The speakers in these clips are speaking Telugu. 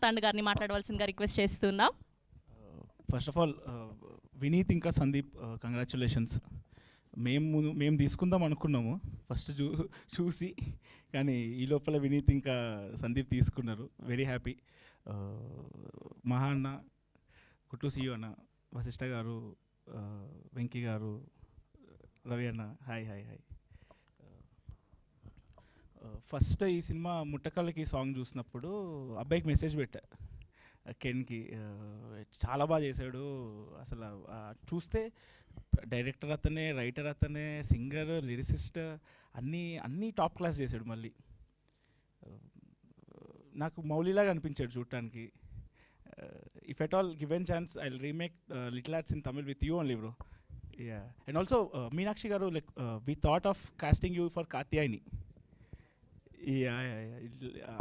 తాండ్ గారిని మాట్లాడవలసిందిగా రిక్వెస్ట్ చేస్తున్నాం. ఫస్ట్ ఆఫ్ ఆల్ వినీత్ ఇంకా సందీప్ కంగ్రాచులేషన్స్. మేము తీసుకుందాం అనుకున్నాము ఫస్ట్ చూసి, కానీ ఈ లోపల వినీత్ ఇంకా సందీప్ తీసుకున్నారు. Very happy. మహా అన్న, కుట్టు సియు అన్న, వశిష్ఠ గారు, వెంకీ గారు, రవి అన్న, హాయ్ హాయ్ హాయ్. ఫస్ట్ ఈ సినిమా ముట్టకళ్ళకి సాంగ్ చూసినప్పుడు అబ్బాయికి మెసేజ్ పెట్టా, కెన్కి. చాలా బాగా చేశాడు అసలు. చూస్తే డైరెక్టర్ అతనే, రైటర్ అతనే, సింగర్, లిరిసిస్ట్, అన్నీ టాప్ క్లాస్ చేశాడు. మళ్ళీ నాకు మౌలిలాగా అనిపించాడు చూడటానికి. If at all given chance I will remake Little Hearts in Tamil with you only bro. Yeah, and also Meenakshi garu, like we thought of casting you for Katyayani.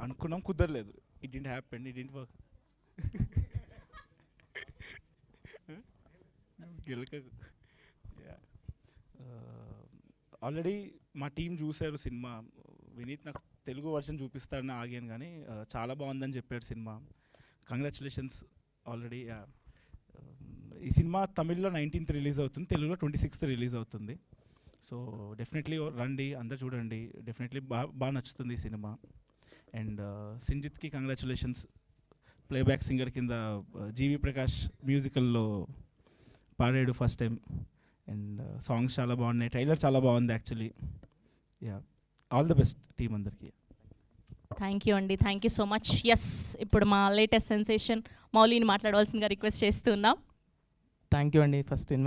అనుకున్నాం, కుదరలేదు. It didn't happen, it didn't work. గెలకకు. ఆల్రెడీ మా టీం చూశారు సినిమా. వినీత్ నాకు తెలుగు వర్షన్ చూపిస్తాడని ఆగాను, కానీ చాలా బాగుందని చెప్పాడు సినిమా. Congratulations already. ఈ సినిమా తమిళ్లో 19th రిలీజ్ అవుతుంది, తెలుగులో 26th రిలీజ్ అవుతుంది. సో డెఫినెట్లీ రండి, అందరు చూడండి. డెఫినెట్లీ బాగా నచ్చుతుంది ఈ సినిమా. అండ్ సింజిత్కి కంగ్రాచులేషన్స్. ప్లేబ్యాక్ సింగర్ కింద జీవి ప్రకాష్ మ్యూజికల్లో పాడాడు ఫస్ట్ టైం. అండ్ సాంగ్స్ చాలా బాగున్నాయి, ట్రైలర్ చాలా బాగుంది actually. Yeah, all the best team అందరికీ. థ్యాంక్ యూ అండి, thank you so much. Yes, ఇప్పుడు మా లేటెస్ట్ సెన్సేషన్ మౌలిని మాట్లాడవలసిందిగా రిక్వెస్ట్ చేస్తున్నాం. థ్యాంక్ యూ అండి. ఫస్ట్